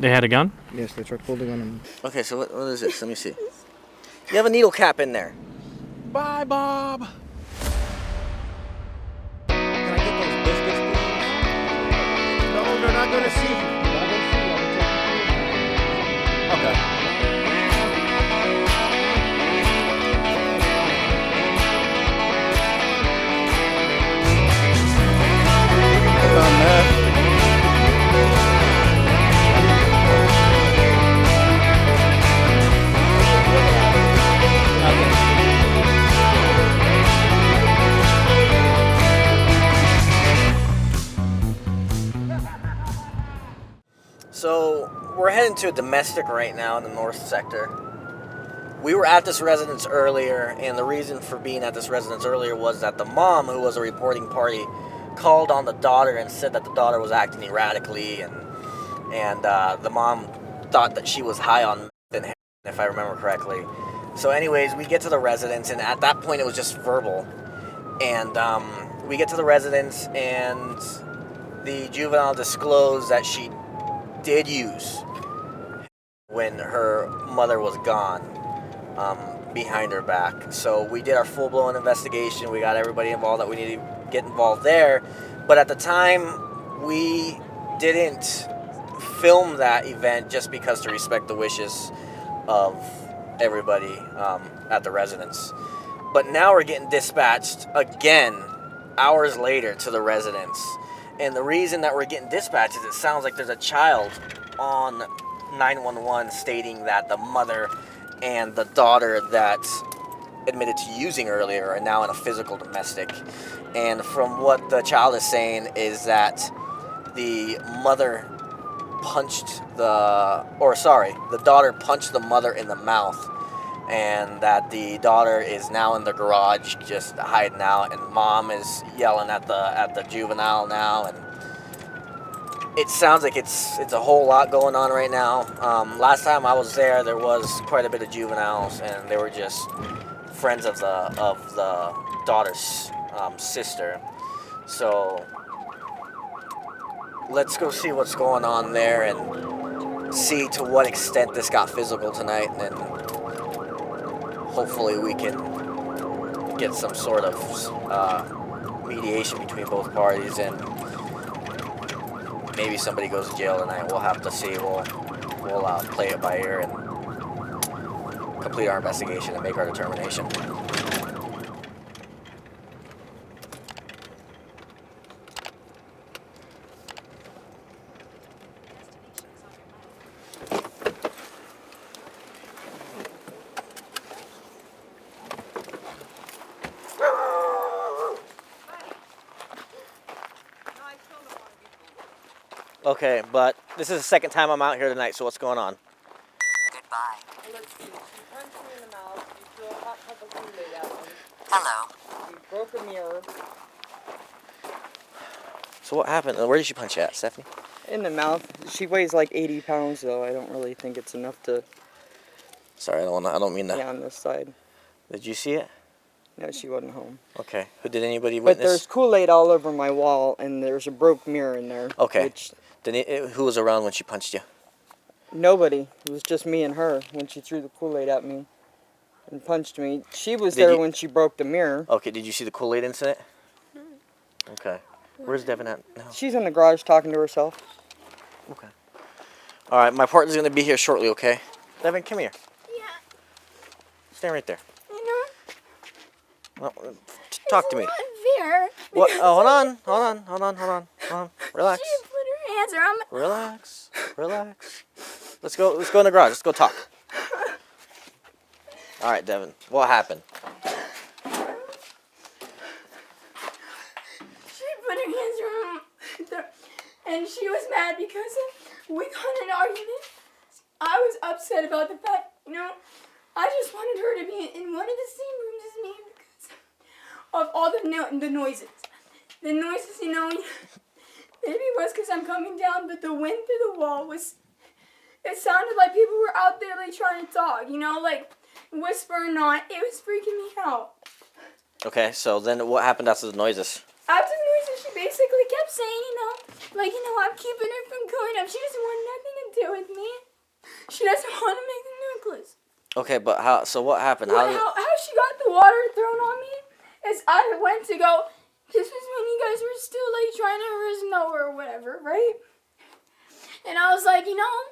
They had a gun? Yes, they tried to pull the gun on me. Okay, so what is this? Let me see. You have a needle cap in there. Bye, Bob. Can I get those biscuits, please? No, they're not going to see you. Okay. So we're heading to a domestic right now in the north sector. We were at this residence earlier, and the reason for being at this residence earlier was that the mom, who was a reporting party, called on the daughter and said that the daughter was acting erratically, and the mom thought that she was high on meth and heroin, if I remember correctly. So anyways, we get to the residence, and at that point it was just verbal. And we get to the residence, and the juvenile disclosed that she did use when her mother was gone, behind her back. So we did our full-blown investigation. We got everybody involved that we needed to get involved there. But at the time, we didn't film that event just because to respect the wishes of everybody at the residence. But now we're getting dispatched again, hours later, to the residence. And the reason that we're getting dispatched is it sounds like there's a child on 911 stating that the mother and the daughter that admitted to using earlier are now in a physical domestic. And from what the child is saying is that the daughter punched the mother in the mouth, and that the daughter is now in the garage just hiding out, and mom is yelling at the juvenile now, and it sounds like it's a whole lot going on right now. Last time I was there was quite a bit of juveniles, and they were just friends of the daughter's sister. So let's go see what's going on there and see to what extent this got physical tonight, and then hopefully we can get some sort of mediation between both parties, and maybe somebody goes to jail tonight. We'll have to see. We'll play it by ear and complete our investigation and make our determination. Okay, but this is the second time I'm out here tonight, so what's going on? Goodbye. Let's see. You punched me in the mouth. You threw a hot cup of Kool-Aid at me. Hello. You broke a mirror. So what happened? Where did she punch you at, Stephanie? In the mouth. She weighs like 80 pounds, though. I don't really think it's enough to Sorry, I don't mean be that. on this side. Did you see it? No, she wasn't home. Okay. Did anybody But witness? there's Kool-Aid all over my wall, and there's a broke mirror in there. Okay. Which Who was around when she punched you? nobody. It was just me and her when she threw the Kool-Aid at me and punched me. She was there when she broke the mirror. Okay, did you see the Kool-Aid incident? Okay. Where's Devin at now? She's in the garage talking to herself. Okay. All right, my partner's going to be here shortly, okay? Devin, come here. Yeah. Stand right there. You know, Well, talk to me. it's not fair. What? Oh, hold on. Relax. She put her hands around my... Relax. Let's go in the garage. Let's go talk. All right, Devin. What happened? She put her hands around my... And she was mad because we got in an argument. I was upset about the fact, I just wanted her to be in one of the same rooms as me because of all the noises. The noises, maybe it was because I'm coming down, but the wind through the wall it sounded like people were out there like trying to talk, like whisper or not. It was freaking me out. Okay, so then what happened after the noises? After the noises, she basically kept saying, I'm keeping her from going up. She just wanted nothing to do with me. She doesn't want to make the necklace. Okay, but how? So what happened? How she got the water thrown on me is I went to go. This was when you guys were still like trying to know or whatever, right? And I was like, he was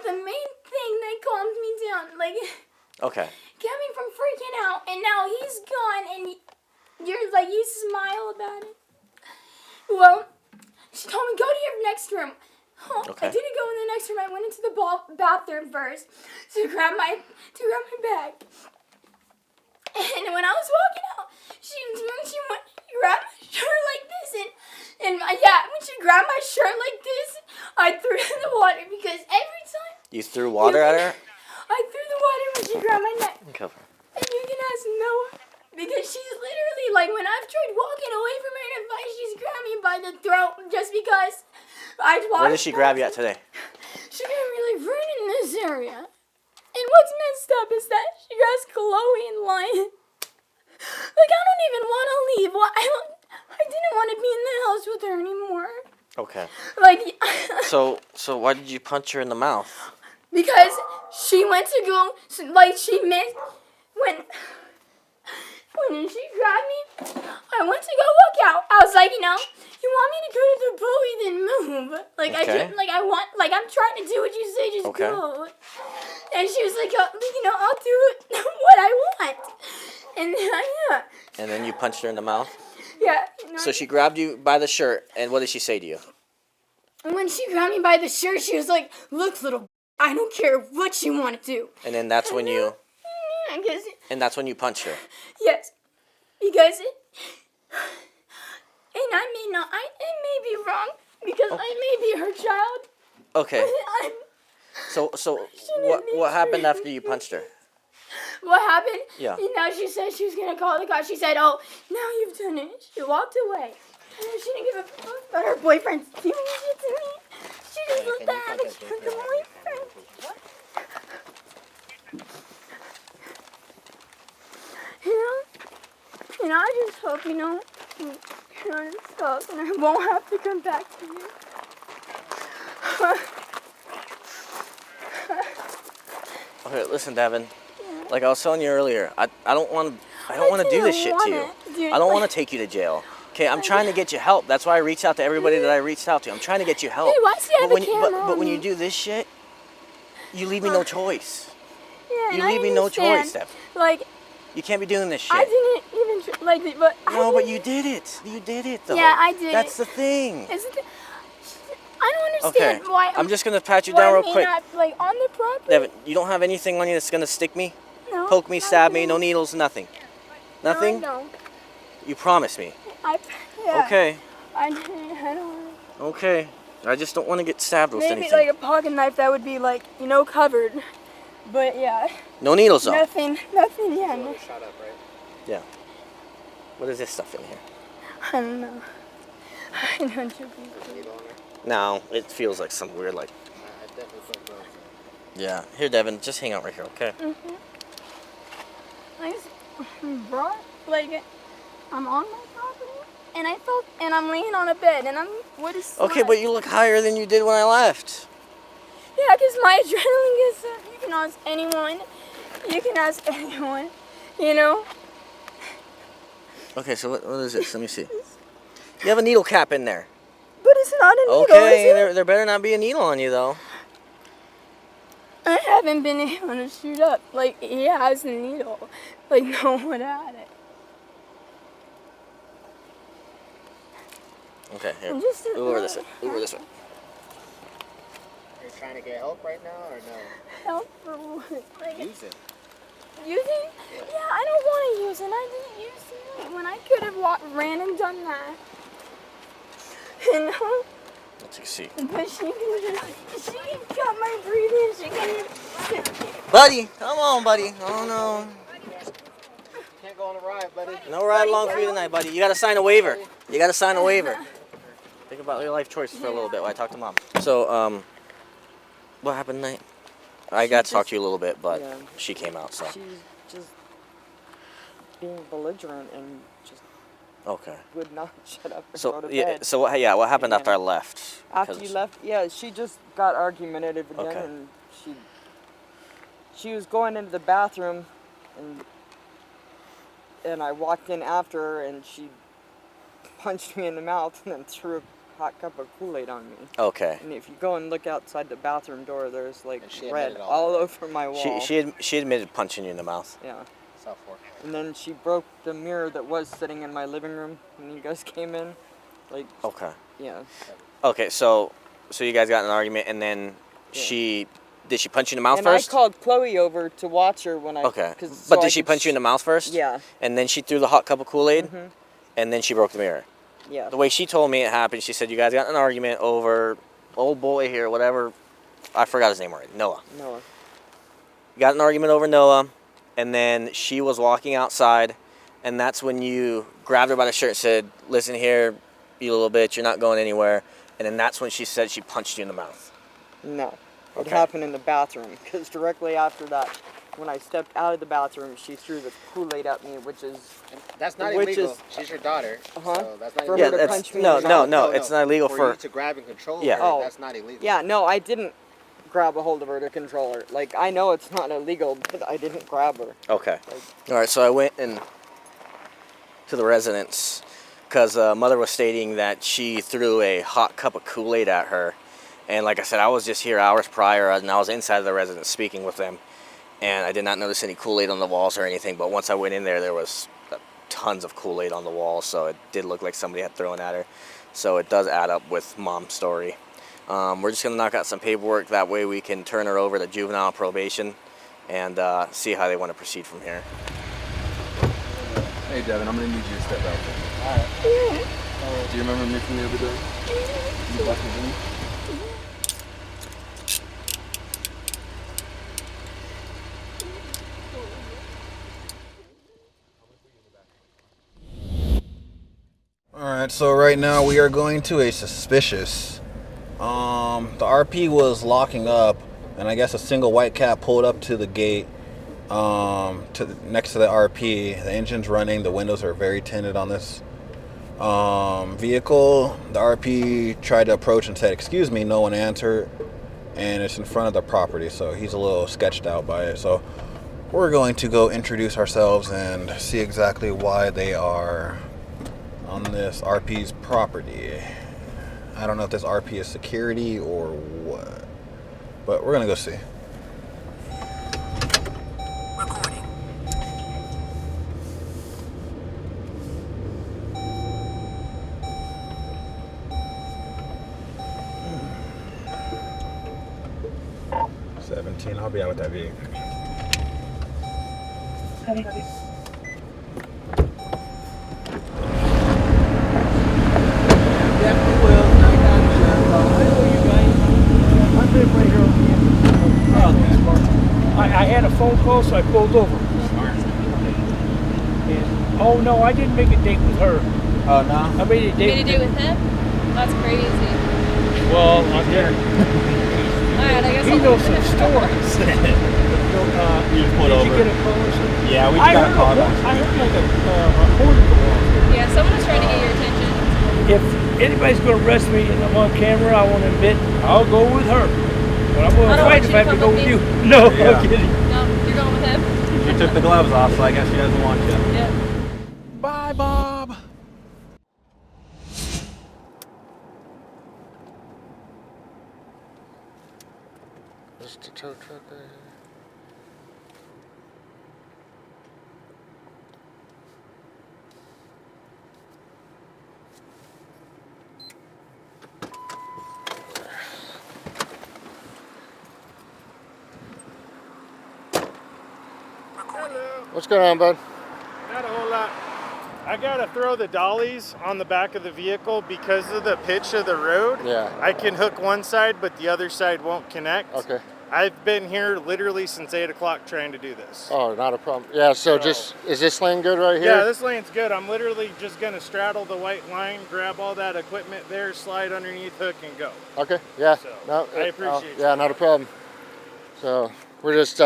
the main thing that calmed me down. Like, Okay. kept me from freaking out. And now he's gone, and you're like, you smile about it. Well, she told me, go to your next room. Okay. I didn't go in the next room. I went into the bathroom first to grab my bag. And when I was walking out, she grabbed my shirt like this, when she grabbed my shirt like this, I threw it in the water because every time You threw water at her? I threw the water when she grabbed my neck. Cover. And you can ask Noah because she's literally like when I've tried walking away from her in a fight, she's grabbed me by the throat just because I walked. Where did she grab you at today? She got really right in this area. And what's messed up is that she grabs Chloe and Lion. Like, I don't even want to leave. I didn't want to be in the house with her anymore. Okay. Like, So why did you punch her in the mouth? because she went to go, she missed, when she grabbed me, I went to go walk out. I was like, you want me to go to the bully, then move. Like, Okay. I'm trying to do what you say, just Okay. go. And she was like, I'll do what I want. And then, And then you punched her in the mouth? yeah. So she grabbed you by the shirt, and what did she say to you? And when she grabbed me by the shirt, she was like, look, little, I don't care what you want to do. And then that's when you I guess, punched her. yes. Because and it may be wrong, because I may be her child. Okay. I'm, So Shouldn't be what happened treated after you punched her? what happened? Yeah. And now she said she was going to call the cops. She said, oh, now you've done it. She walked away. And she didn't give a fuck about her boyfriend's doing shit to me. She just looked at her with the boyfriend. And I just hope, you're stop and I won't have to come back to you. Okay, listen, Devin. Like I was telling you earlier, I don't want to do this shit to you. I don't want to take you to jail. Okay, I'm trying to get you help. That's why I reached out to everybody that I reached out to. I'm trying to get you help. Hey, why does he have a camera but on when you me? do this shit, you leave me no choice. Yeah, You and leave I me no understand. choice, Devin. Like, You can't be doing this shit. I didn't even, but No, but you did it. You did it, though. Yeah, I did That's it. the thing. I don't understand Okay, why. I'm just gonna pat you why down real me quick. Not, on the property. Devin, you don't have anything on you that's gonna stick me, No, poke me, I stab me, no don't. needles, nothing. No, Nothing? I don't. You promise me. Yeah. Okay. I don't. Okay. I just don't want to get stabbed with Maybe anything. like a pocket knife that would be like, covered. But yeah, No needles though. nothing, yeah. No. Shot up, right? Yeah. What is this stuff in here? I don't know. I don't know. Needle on her? No, it feels like some weird like. I definitely felt gloves. Yeah. Here, Devin, just hang out right here, okay? I just brought, I'm on my property, and I'm laying on a bed, and what is Okay, but you look higher than you did when I left. Yeah, because my adrenaline gets up. You can ask anyone. Okay, so what is this? Let me see. You have a needle cap in there. But it's not a needle, Okay, is it? there better not be a needle on you though. I haven't been able to shoot up. He has the needle. No one had it. Okay, here. I'm just Move over this way. Move over this way. Are you trying to get help right now or no? Help for what? Use it. Using? Yeah, I don't want to use it. I didn't use it when I could have ran and done that. Let's see. But she can cut my breathing. She can. Buddy, come on, buddy. Oh no. Can't go on a ride, buddy. No ride along for you tonight, buddy. You gotta sign a waiver. You gotta sign a waiver. Think about your life choices for a little bit while I talk to Mom. So, what happened tonight? I got to talk to you a little bit, but Yeah. she came out, so. She's just being belligerent and just Okay. would not shut up and So go to yeah. bed. So yeah, what happened after I And left? After 'Cause- you left, yeah, she just got argumentative again, Okay. and she was going into the bathroom, and I walked in after her, and she punched me in the mouth and then threw a hot cup of Kool-Aid on me. Okay. And if you go and look outside the bathroom door, there's like And she red admitted all that. over my wall. She admitted punching you in the mouth. Yeah. South Fork. And then she broke the mirror that was sitting in my living room when you guys came in. Like, Okay. yeah. Okay. So you guys got in an argument, and then did she punch you in the mouth And first? I called Chloe over to watch her when I... Okay. 'cause But so I did she could punch you in the mouth first? Yeah. And then she threw the hot cup of Kool-Aid, Mm-hmm. and then she broke the mirror. Yeah. The way she told me it happened, she said you guys got in an argument over old boy here, whatever. I forgot his name already. Noah. Noah. Got in an argument over Noah, and then she was walking outside, and that's when you grabbed her by the shirt and said, "Listen here, you little bitch, you're not going anywhere." And then that's when she said she punched you in the mouth. No. It Okay. happened in the bathroom. Because directly after that, when I stepped out of the bathroom, she threw the Kool-Aid at me, which is... That's not Which illegal. is- She's your daughter. Uh-huh. So that's not For illegal. her to punch me in the no, mouth. it's not illegal for you to grab and control Yeah. her. Oh. That's not illegal. Yeah, no, I didn't grab a hold of her to control her. Like, I know it's not illegal, but I didn't grab her. Okay. Like, All right, so I went in to the residence because mother was stating that she threw a hot cup of Kool-Aid at her. And like I said, I was just here hours prior, and I was inside of the residence speaking with them. And I did not notice any Kool-Aid on the walls or anything, but once I went in there was tons of Kool-Aid on the wall, so it did look like somebody had thrown at her. So it does add up with Mom's story. We're just going to knock out some paperwork. That way we can turn her over to juvenile probation and see how they want to proceed from here. Hey, Devin, I'm gonna need you to step out there. All right. Do you remember me from the other day? You busted me? Alright, so right now we are going to a suspicious. The RP was locking up, and I guess a single white cat pulled up to the gate next to the RP. The engine's running, the windows are very tinted on this vehicle. The RP tried to approach and said, "Excuse me," no one answered, and it's in front of the property, so he's a little sketched out by it. So we're going to go introduce ourselves and see exactly why they are on this RP's property. I don't know if this RP is security or what, but we're gonna go see. Recording. Hmm. 17, I'll be out with that vehicle. I had a phone call, so I pulled over. And, oh no, I didn't make a date with her. Oh, no? I made a date Made a with date with him? That's crazy. Well, I'm there. Alright, I guess He I'll knows leave it some at that. stories. You just pulled Did you over. get a call or something? Yeah, we I got a heard call. I heard like a horn go off. Yeah, someone was trying to get your attention. If anybody's going to arrest me and I'm on camera, I won't admit, I'll go with her. But I'm going I to don't fight want if you I to have to come go with with me. you. No, Yeah. I'm kidding. No, you're going with him? She took the gloves off, so I guess she doesn't want you. Yeah. Bye, Bob. Just a tow truck right here. What's going on, bud? Not a whole lot. I gotta throw the dollies on the back of the vehicle because of the pitch of the road. Yeah. I can hook one side, but the other side won't connect. Okay. I've been here literally since 8 o'clock trying to do this. Oh, not a problem. Yeah, so just, is this lane good right here? Yeah, this lane's good. I'm literally just gonna straddle the white line, grab all that equipment there, slide underneath, hook, and go. Okay, yeah. So, No, I appreciate yeah, not a problem. So we're just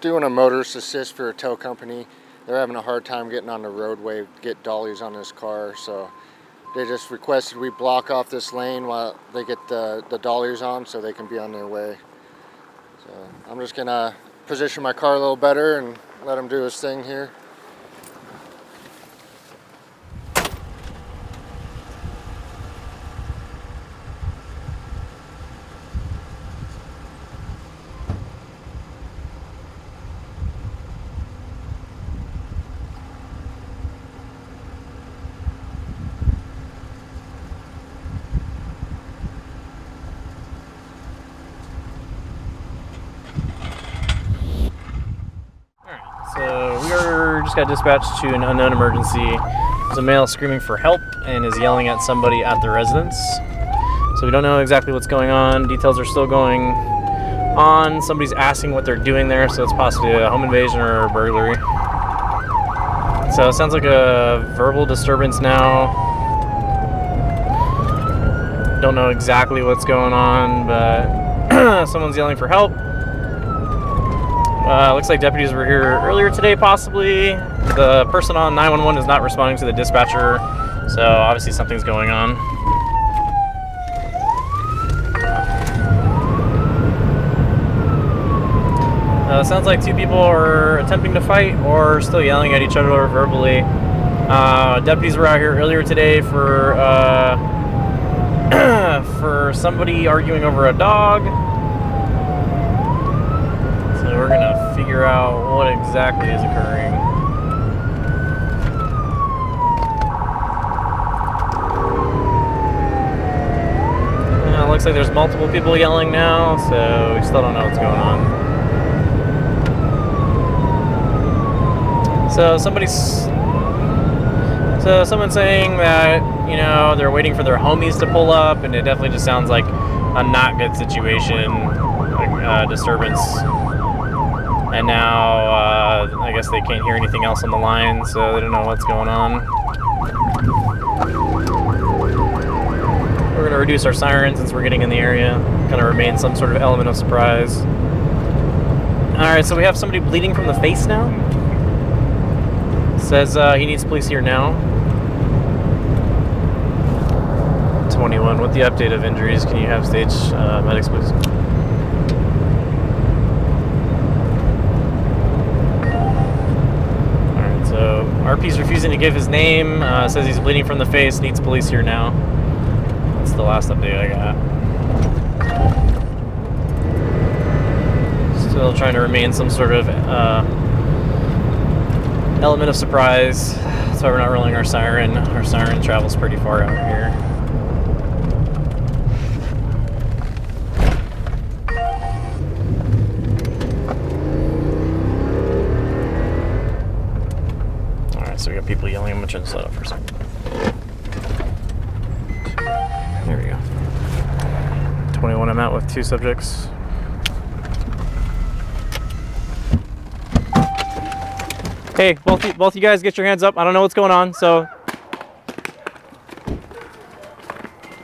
doing a motorist assist for a tow company. they're having a hard time getting on the roadway to get dollies on this car, so they just requested we block off this lane while they get the dollies on so they can be on their way. So I'm just gonna position my car a little better and let him do his thing here. So we just got dispatched to an unknown emergency. There's a male screaming for help and is yelling at somebody at the residence. So we don't know exactly what's going on. Details are still going on. Somebody's asking what they're doing there, so it's possibly a home invasion or a burglary. So it sounds like a verbal disturbance now. Don't know exactly what's going on, but someone's yelling for help. Looks like deputies were here earlier today, possibly. The person on 911 is not responding to the dispatcher, so obviously something's going on. Sounds like two people are attempting to fight or still yelling at each other verbally. Deputies were out here earlier today for for somebody arguing over a dog. So we're gonna figure out what exactly is occurring. Looks like there's multiple people yelling now, so we still don't know what's going on. So someone's saying that, you know, they're waiting for their homies to pull up, and it definitely just sounds like a not good situation, like disturbance. And now I guess they can't hear anything else on the line, so they don't know what's going on. We're gonna reduce our sirens since we're getting in the area. Kind of remain some sort of element of surprise. All right, so we have somebody bleeding from the face now. Says he needs police here now. 21, with the update of injuries, can you have stage medics, please? Alright, so RP's refusing to give his name, says he's bleeding from the face, needs police here now. That's the last update I got. Still trying to remain some sort of element of surprise. That's why we're not rolling our siren. Our siren travels pretty far out here. Alright, so we got people yelling. I'm gonna turn this light off for a second. There we go. 21, I'm out with 2 subjects. Hey, both you guys get your hands up. I don't know what's going on, so.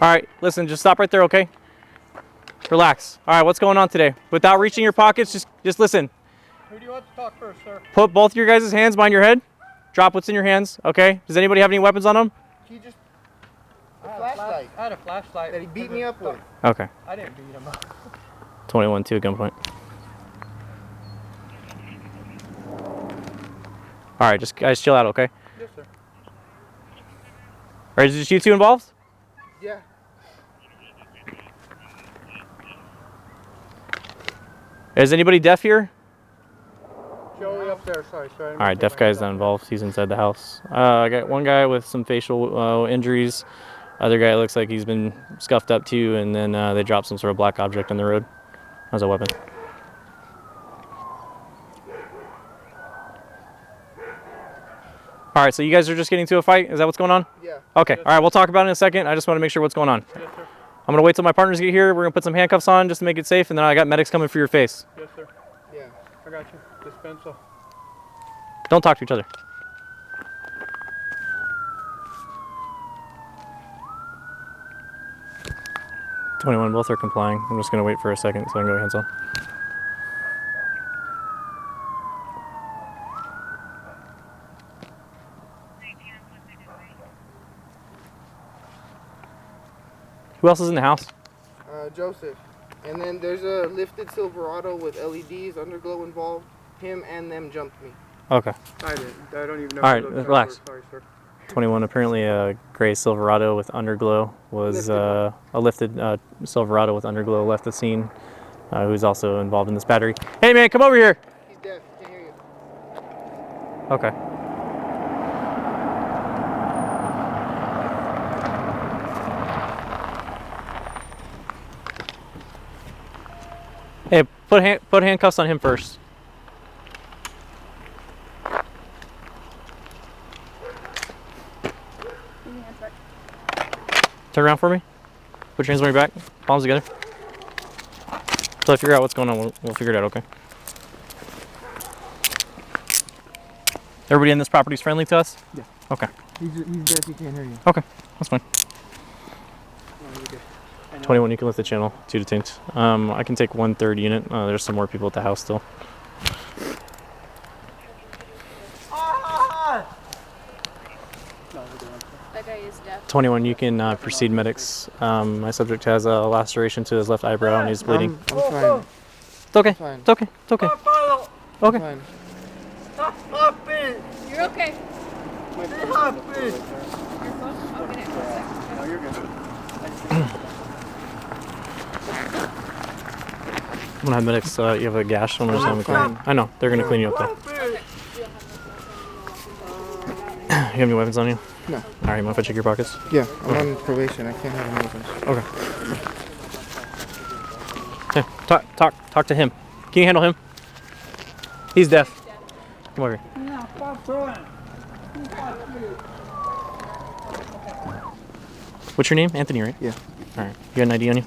All right, listen, just stop right there, okay? Relax. All right, what's going on today? Without reaching your pockets, just listen. Who do you want to talk first, sir? Put both of your guys' hands behind your head. Drop what's in your hands, okay? Does anybody have any weapons on them? He just... I had a flashlight that he beat me up with. Okay. I didn't beat him up. 21, 2 at gunpoint. All right, just guys chill out, okay? Yes, sir. All right, is it you two involved? Yeah. Is anybody deaf here? Joey up there, sorry. All right, deaf guy's not involved. He's inside the house. I got one guy with some facial injuries. Other guy looks like he's been scuffed up too, and then they dropped some sort of black object on the road as a weapon. All right, so you guys are just getting into a fight? Is that what's going on? Yeah. Okay, all right, we'll talk about it in a second. I just want to make sure what's going on. Yes, sir. I'm going to wait till my partners get here. We're going to put some handcuffs on just to make it safe, and then I got medics coming for your face. Yes, sir. Yeah, I got you. Dispenser. Don't talk to each other. "21, both are complying. I'm just going to wait for a second so I can go hands on. Who else is in the house? Joseph. And then there's a lifted Silverado with LEDs, underglow involved. Him and them jumped me. Okay. I don't even know. All right, relax. Sorry, sir. 21. Apparently, a gray Silverado with underglow was a lifted Silverado with underglow left the scene. Who's also involved in this battery. Hey, man, come over here. He's deaf. Can't hear you. Okay. Hey, put handcuffs on him first. Turn around for me. Put your hands on your back. Palms together. Until I figure out what's going on, we'll figure it out, okay? Everybody in this property is friendly to us? Yeah. Okay. He's deaf. He can't hear you. Okay, that's fine. Oh, you're good. 21, you can lift the channel. 2 detained. I can take 1/3 unit. There's some more people at the house still. That guy is deaf. 21, you can proceed medics. My subject has a laceration to his left eyebrow and he's bleeding. I'm fine. It's okay. Fine. It's okay. It's okay. Okay. Fine. You're okay. My Your phone? I'll get it. No, you're good. I'm gonna have medics. You have a gash on the fine. I know. They're gonna clean you up though. Okay. You have any weapons on you? No. All right, mind if I check your pockets? Yeah, I'm on probation. I can't have any weapons. Okay. Hey, talk to him. Can you handle him? He's deaf. Come over here. What's your name? Anthony, right? Yeah. All right. You got an ID on you?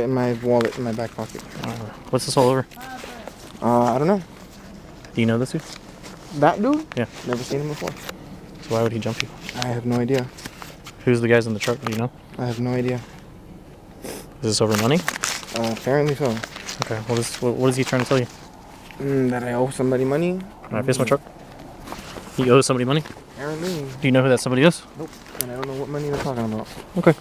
In my wallet, in my back pocket. What's this all over? I don't know. Do you know this dude? That dude? Yeah. Never seen him before. So why would he jump you? I have no idea. Who's the guys in the truck? Do you know? I have no idea. Is this over money? Apparently so. Okay. What is he trying to tell you? That I owe somebody money. Can I face my truck? He owes somebody money? Apparently. Do you know who that somebody is? Nope. And I don't know what money they're talking about. Okay.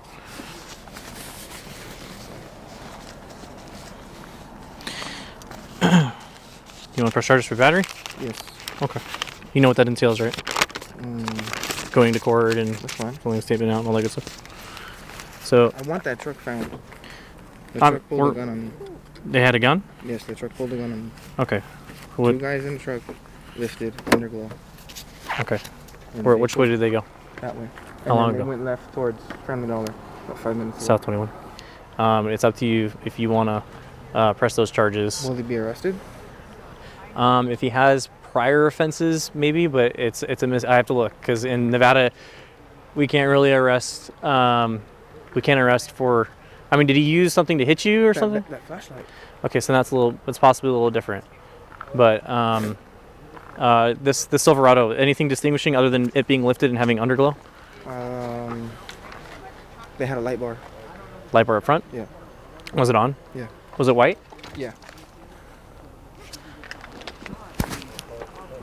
You want to press charges for battery? Yes. Okay. You know what that entails, right? Going to court and That's fine. filling a statement out and all that good stuff. So I want that truck found. The truck pulled a gun on me. they had a gun? Yes, the truck pulled a gun on me. Okay. Two guys in the truck, lifted, underglow. Okay. And Which way did they go? That way. How long They ago? went left towards Friendly Dollar. About 5 minutes ago. South 21. It's up to you if you want to press those charges. Will he be arrested? If he has prior offenses, maybe, but it's a I have to look because in Nevada, we can't really arrest. We can't arrest for. I mean, did he use something to hit you or something? That flashlight. Okay, so that's it's possibly a little different. But this Silverado, anything distinguishing other than it being lifted and having underglow? They had a light bar. Light bar up front? Yeah. Was it on? Yeah. Was it white? Yeah.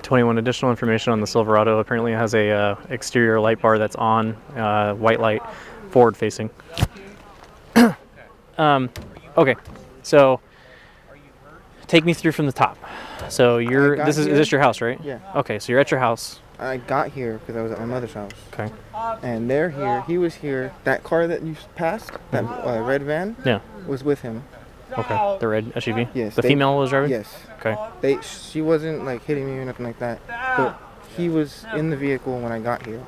21 additional information on the Silverado. Apparently it has a exterior light bar that's on, white light, forward facing. Okay, so take me through from the top. So is this your house, right? Yeah. Okay, so you're at your house. I got here because I was at my mother's house. Okay. And they're here. He was here. That car that you passed, that red van, Yeah. was with him. Okay. The red SUV? Yes. The female was driving? Yes. Okay. She wasn't like hitting me or nothing like that. But he was in the vehicle when I got here.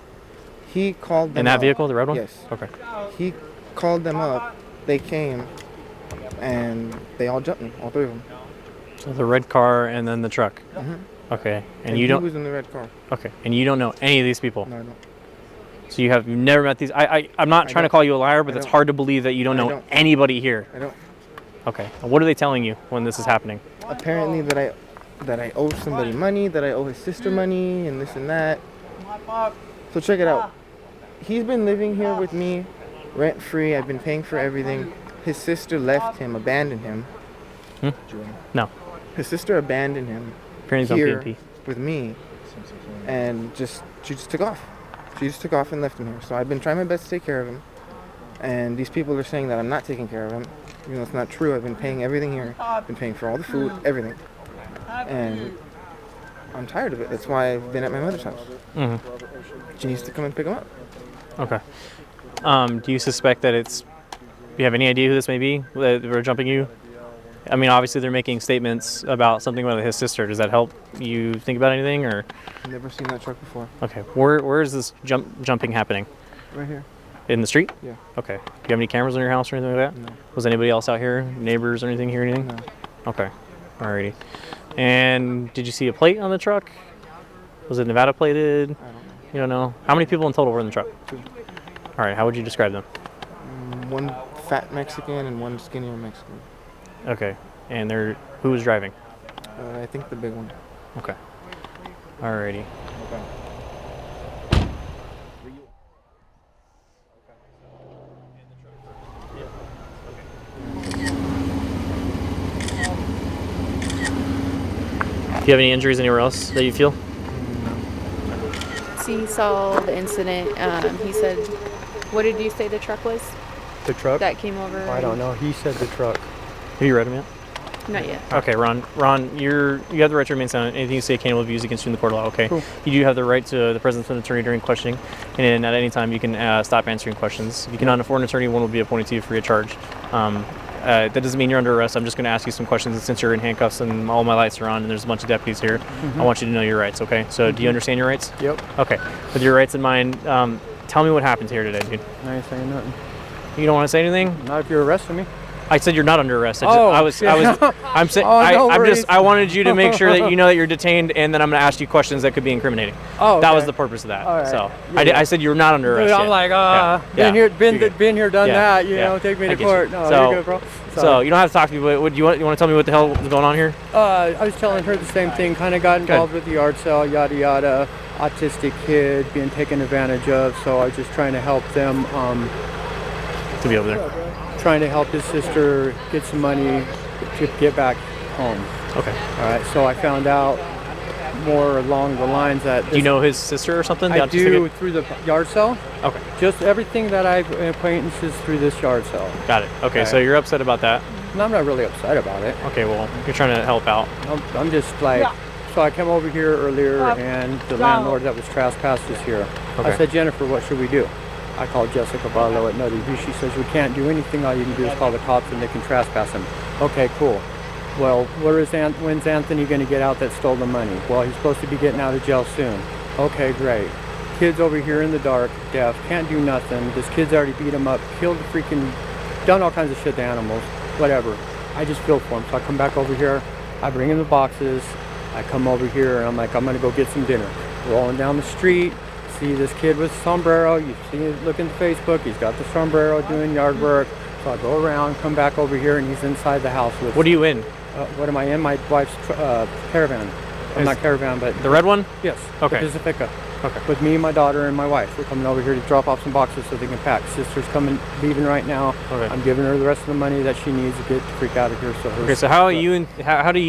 He called them In that up. vehicle, the red one? Yes. Okay. He called them up. They came, and they all jumped me, all three of them. So the red car and then the truck. Mm-hmm. Okay. And he you don't. was in the red car. Okay. And you don't know any of these people. No, I don't. So you've never met these. I'm not trying to call you a liar, but it's hard to believe that you don't know anybody here. I don't. Okay. And what are they telling you when this is happening? Apparently that I owe somebody money, that I owe his sister money, and this and that. So check it out. He's been living here with me, rent free. I've been paying for everything. His sister left him, abandoned him. No. His sister abandoned him Apparently here on PNP. with me, and she just took off. She just took off and left him here. So I've been trying my best to take care of him. And these people are saying that I'm not taking care of him. You know, it's not true. I've been paying everything here. I've been paying for all the food, everything. And I'm tired of it. That's why I've been at my mother's house. She needs to come and pick him up. Okay. Do you suspect that it's... Do you have any idea who this may be that we're jumping you? I mean, obviously they're making statements about something about his sister. Does that help you think about anything, or? I've never seen that truck before. Okay. Where is this jumping happening? Right here. In the street? Yeah. Okay. Do you have any cameras in your house or anything like that? No. Was anybody else out here? Neighbors or anything here? Anything? No. Okay. Alrighty. And did you see a plate on the truck? Was it Nevada plated? I don't know. You don't know? How many people in total were in the truck? 2. All right. How would you describe them? One fat Mexican and one skinnier Mexican. Okay. And who was driving? I think the big one. Okay. Alrighty. Okay. Do you have any injuries anywhere else that you feel? He saw the incident. He said, what did you say the truck was? The truck? That came over? I don't know. He said the truck. Have you read them yet? Not yet. Okay, Ron, you have the right to remain silent. Anything you say can will be used against you in the court of law, okay? Cool. You do have the right to the presence of an attorney during questioning, and then at any time you can stop answering questions. If you cannot afford an attorney, one will be appointed to you free of charge. That doesn't mean you're under arrest. I'm just going to ask you some questions, and since you're in handcuffs and all my lights are on and there's a bunch of deputies here, I want you to know your rights, okay? So do you understand your rights? Yep. Okay. With your rights in mind, tell me what happened here today, dude. I ain't saying nothing. You don't want to say anything? Not if you're arresting me. I said you're not under arrest. I'm saying no I wanted you to make sure that you know that you're detained, and then I'm going to ask you questions that could be incriminating. Oh, okay. That was the purpose of that. All right. So Yeah. I said you're not under arrest. Dude, I'm yet. like, been here, done that. You know, take me to court. No, you're good, bro. So you don't have to talk to me, but you want to tell me what the hell was going on here? I was telling her the same thing. Kind of got involved with the yard sale, yada yada. Autistic kid being taken advantage of. So I was just trying to help them. To be over there. Trying to help his sister get some money to get back home. Okay. All right. So I found out more along the lines that. Do you know his sister or something? I do through the yard sale. Okay. Just everything that I've acquaintances through this yard sale. Got it. Okay. So you're upset about that? No, I'm not really upset about it. Okay. Well, you're trying to help out. I'm just like. Yeah. So I came over here earlier, and the landlord that was trespassed is here. Okay. I said, Jennifer, what should we do? I called Jessica Barlow at Nutty View. She says, we can't do anything. All you can do is call the cops and they can trespass him. Okay, cool. Well, when's Anthony going to get out that stole the money? Well, he's supposed to be getting out of jail soon. Okay, great. Kid's over here in the dark, deaf, can't do nothing. This kid's already beat him up, killed the freaking, done all kinds of shit to animals, whatever. I just feel for him. So I come back over here, I bring him the boxes, I come over here and I'm like, I'm going to go get some dinner. Rolling down the street. See this kid with a sombrero, you see him looking at Facebook, he's got the sombrero doing yard work. So I go around, come back over here, and he's inside the house with... What are you in? What am I in? My wife's caravan. I'm not caravan, but... The red one? Yes. Okay. The Pacifica. Okay. With me, my daughter, and my wife. We're coming over here to drop off some boxes so they can pack. Sister's leaving right now. Okay. I'm giving her the rest of the money that she needs to get to freak out of here. So how do you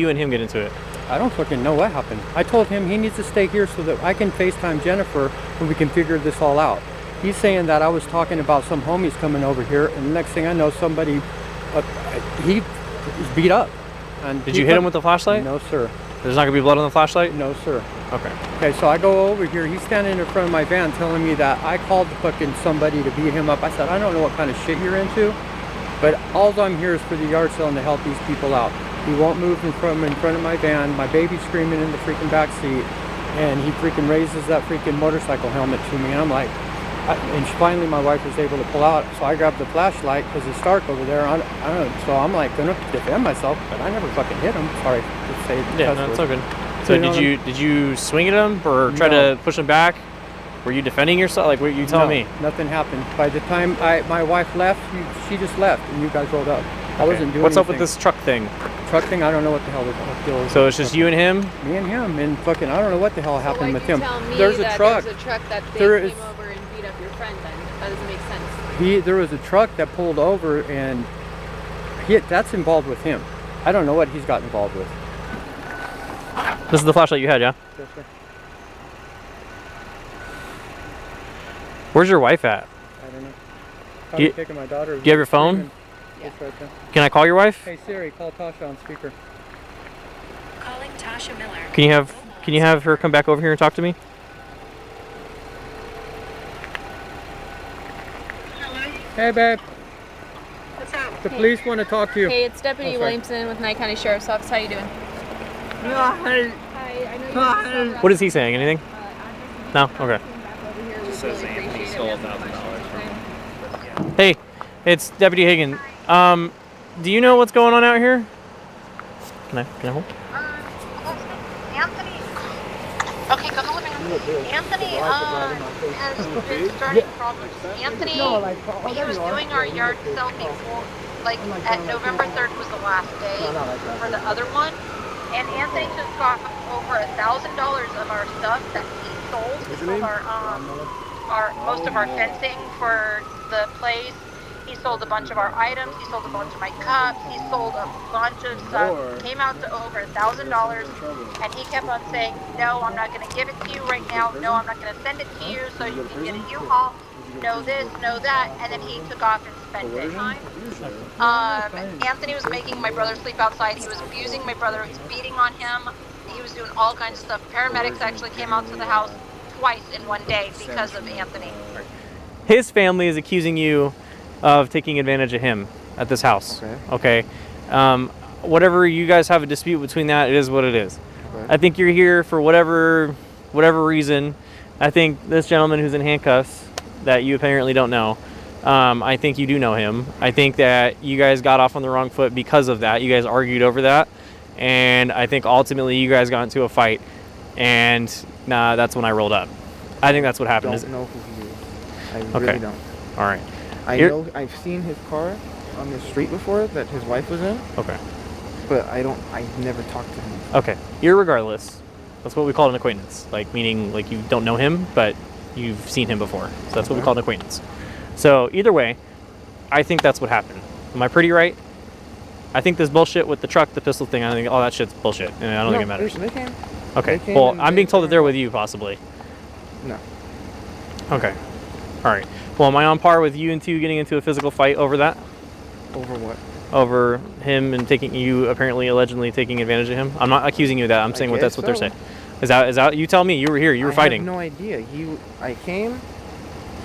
and him get into it? I don't fucking know what happened. I told him he needs to stay here so that I can FaceTime Jennifer and we can figure this all out. He's saying that I was talking about some homies coming over here, and the next thing I know, somebody, he's beat up. And did you hit him with the flashlight? No, sir. There's not going to be blood on the flashlight? No, sir. Okay. Okay, so I go over here. He's standing in front of my van telling me that I called fucking somebody to beat him up. I said, I don't know what kind of shit you're into, but all I'm here is for the yard sale and to help these people out. He won't move from in front of my van. My baby's screaming in the freaking back seat, and he freaking raises that freaking motorcycle helmet to me, and I'm like, finally my wife was able to pull out, so I grabbed the flashlight because it's dark over there. I don't know, so I'm like gonna defend myself, but I never fucking hit him. Sorry to say. Yeah, no, it's all good. So did you swing at him or try to push him back? Were you defending yourself? Like, what you telling me? Nothing happened. By the time my wife left, she just left, and you guys rolled up. I wasn't doing What's up anything. with this truck thing? Truck thing, I don't know what the hell the deal is. So it's just you and him? Me and him, and fucking, I don't know what the hell happened with him. There's a truck. There's a truck that they came over and beat up your friend. Then that doesn't make sense. There was a truck that pulled over, and that's involved with him. I don't know what he's got involved with. This is the flashlight you had, yeah? Yes, sir. Where's your wife at? I don't know. Probably taking my daughter. Do you have your phone? Yeah. Right there. Can I call your wife? Hey Siri, call Tasha on speaker. Calling Tasha Miller. Can you have her come back over here and talk to me? Hey babe. What's up? The police want to talk to you. Hey, it's Deputy Williamson with Nye County Sheriff's Office. How you doing? Hi. I know you're What is he saying? Anything? No? Okay. Just says Anthony stole $1,000. Hey, it's Deputy Hagan. Do you know what's going on out here? Can I hold? Anthony. Okay, go to the living room. Anthony has been starting problems. Anthony, he was doing our yard sale before, like at November 3rd was the last day for the other one, and Anthony just got over $1,000 of our stuff that he sold. He sold our most of our fencing for the place. He sold a bunch of our items. He sold a bunch of my cups. He sold a bunch of stuff. Came out to over $1,000, and he kept on saying, "No, I'm not going to give it to you right now. No, I'm not going to send it to you so you can get a U-Haul. No this, no that," and then he took off and spent it. Anthony was making my brother sleep outside. He was abusing my brother. He was beating on him. He was doing all kinds of stuff. Paramedics actually came out to the house twice in one day because of Anthony. His family is accusing you of taking advantage of him at this house. Okay. Whatever you guys have a dispute between that, it is what it is. Okay. I think you're here for whatever reason. I think this gentleman who's in handcuffs that you apparently don't know, I think you do know him. I think that you guys got off on the wrong foot because of that. You guys argued over that, and I think ultimately you guys got into a fight, and that's when I rolled up. I think that's what happened. I don't know who he is. I Okay. really don't. All right. I know I've seen his car on the street before that his wife was in. Okay. But I've never talked to him. Okay. Irregardless, that's what we call an acquaintance. Like, meaning, like, you don't know him, but you've seen him before. So that's what we call an acquaintance. So either way, I think that's what happened. Am I pretty right? I think this bullshit with the truck, the pistol thing, I think all that shit's bullshit, and I don't think it matters. They came. Okay. They came Well, and I'm being told that they're with you, possibly. No. Okay. All right. Well, am I on par with you and two getting into a physical fight over that? Over what? Over him and apparently allegedly taking advantage of him? I'm not accusing you of that. I'm saying that's what they're saying. Is that you tell me? You were here. You were fighting. I have no idea. I came.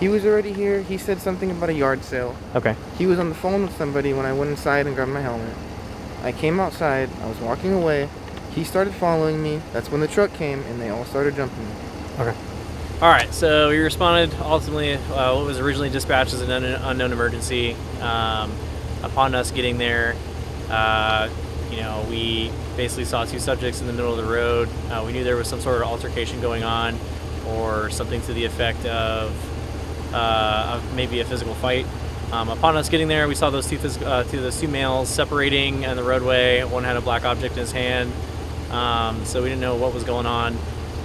He was already here. He said something about a yard sale. Okay. He was on the phone with somebody when I went inside and grabbed my helmet. I came outside. I was walking away. He started following me. That's when the truck came and they all started jumping me. Okay. All right, so we responded ultimately what was originally dispatched as an unknown emergency. Upon us getting there, we basically saw two subjects in the middle of the road. We knew there was some sort of altercation going on or something to the effect of maybe a physical fight. Upon us getting there, we saw those two males separating in the roadway. One had a black object in his hand, so we didn't know what was going on.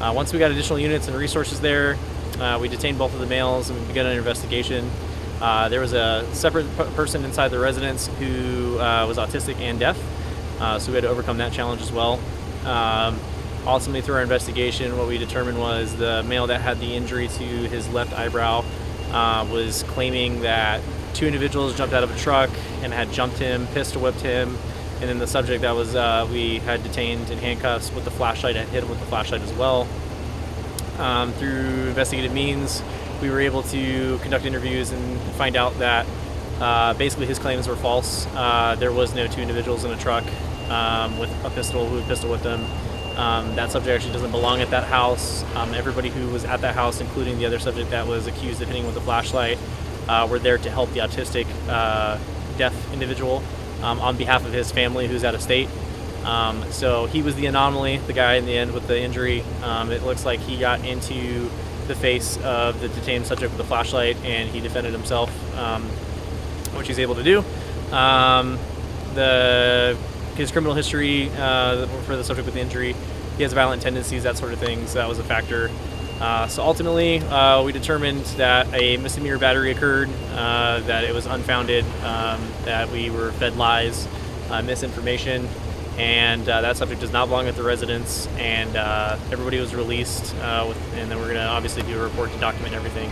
Once we got additional units and resources there, we detained both of the males and we began an investigation. There was a separate person inside the residence who was autistic and deaf, so we had to overcome that challenge as well. Ultimately, through our investigation, what we determined was the male that had the injury to his left eyebrow was claiming that two individuals jumped out of a truck and had jumped him, pistol whipped him, and then the subject that was we had detained in handcuffs with the flashlight and hit him with the flashlight as well. Through investigative means, we were able to conduct interviews and find out that basically his claims were false. There was no two individuals in a truck with a pistol who pistol whipped him. That subject actually doesn't belong at that house. Everybody who was at that house, including the other subject that was accused of hitting with the flashlight, were there to help the autistic deaf individual on behalf of his family who's out of state. So he was the anomaly, the guy in the end with the injury. It looks like he got into the face of the detained subject with the flashlight and he defended himself, which he's able to do. His criminal history for the subject with the injury, he has violent tendencies, that sort of thing, so that was a factor. So ultimately, we determined that a misdemeanor battery occurred, that it was unfounded, that we were fed lies, misinformation, and that subject does not belong at the residence, and everybody was released, and then we're going to obviously do a report to document everything.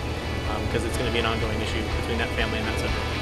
because it's going to be an ongoing issue between that family and that subject.